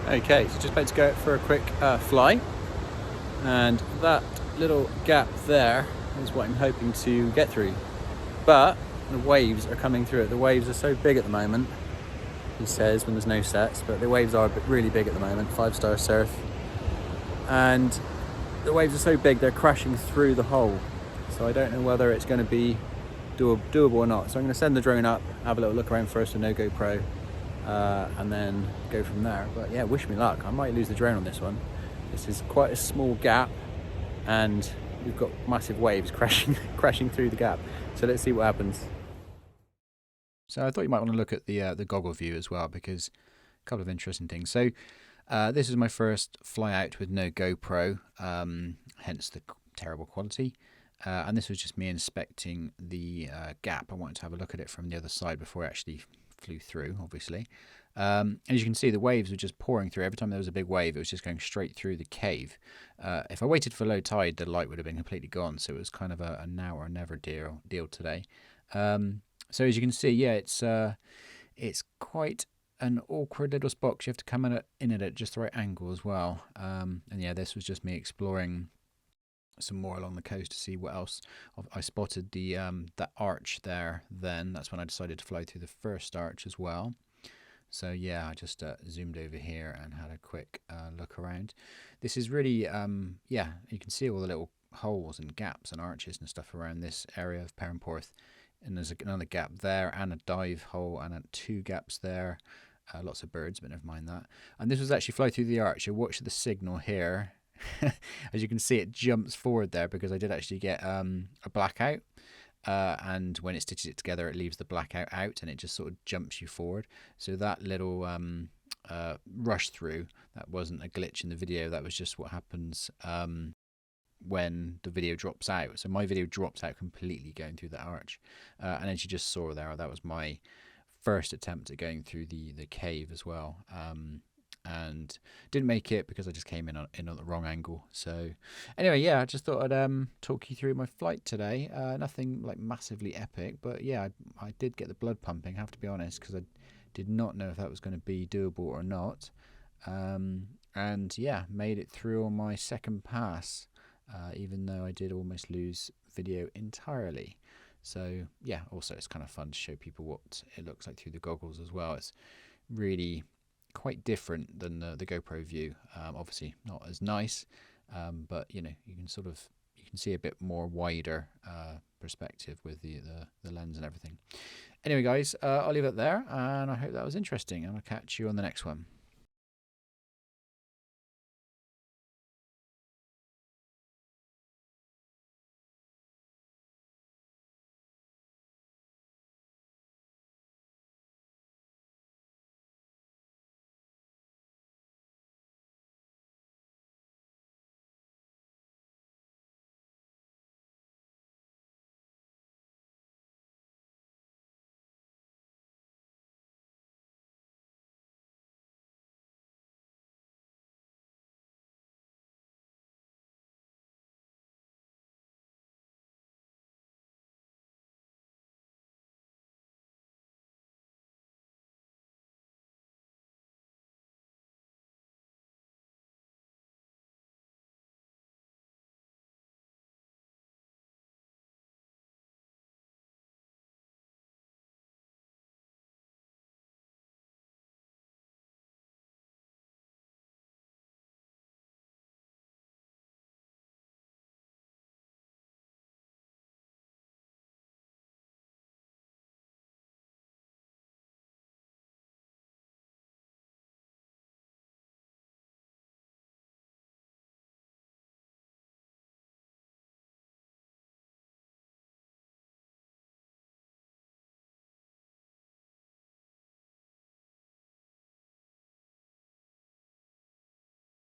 Okay, so just about to go out for a quick fly, and that little gap there is what I'm hoping to get through, but the waves are coming through it. The waves are so big at the moment, he says, when there's no sets, but the waves are really big at the moment, 5-star surf, and the waves are so big they're crashing through the hole, so I don't know whether it's going to be doable or not. So I'm going to send the drone up, have a little look around first with no GoPro, and then go from there. But yeah, wish me luck. I might lose the drone on this one. This is quite a small gap, and we've got massive waves crashing through the gap. So let's see what happens. So I thought you might want to look at the goggle view as well, because a couple of interesting things. So this is my first fly out with no GoPro, hence the terrible quality. And this was just me inspecting the gap. I wanted to have a look at it from the other side before I actually flew through, obviously. As you can see, the waves were just pouring through. Every time there was a big wave, it was just going straight through the cave. If I waited for low tide, the light would have been completely gone. So it was kind of a now or never deal today. So as you can see, yeah, it's quite an awkward little spot, 'cause you have to come in at just the right angle as well. And yeah, this was just me exploring some more along the coast to see what else. I spotted the that arch there. Then that's when I decided to fly through the first arch as well. So yeah, I just zoomed over here and had a quick look around. This is really yeah, you can see all the little holes and gaps and arches and stuff around this area of Perranporth. And there's another gap there and a dive hole and 2 gaps there. Lots of birds, but never mind that. And this was actually fly through the arch. You watch the signal here. As you can see, it jumps forward there because I did actually get a blackout. And when it stitches it together, it leaves the blackout out and it just sort of jumps you forward. So that little rush through, that wasn't a glitch in the video. That was just what happens when the video drops out. So my video drops out completely going through that arch. And as you just saw there, that was my first attempt at going through the cave as well. And didn't make it because I just came in on the wrong angle. So anyway, yeah, I just thought I'd talk you through my flight today. Nothing like massively epic, but yeah, I did get the blood pumping, I have to be honest, because I did not know if that was going to be doable or not. And yeah, made it through on my second pass, even though I did almost lose video entirely. So yeah, also it's kind of fun to show people what it looks like through the goggles as well. It's really quite different than the GoPro view. Obviously not as nice, but you know, you can see a bit more wider perspective with the lens and everything. Anyway guys, I'll leave it there, and I hope that was interesting, and I'll catch you on the next one.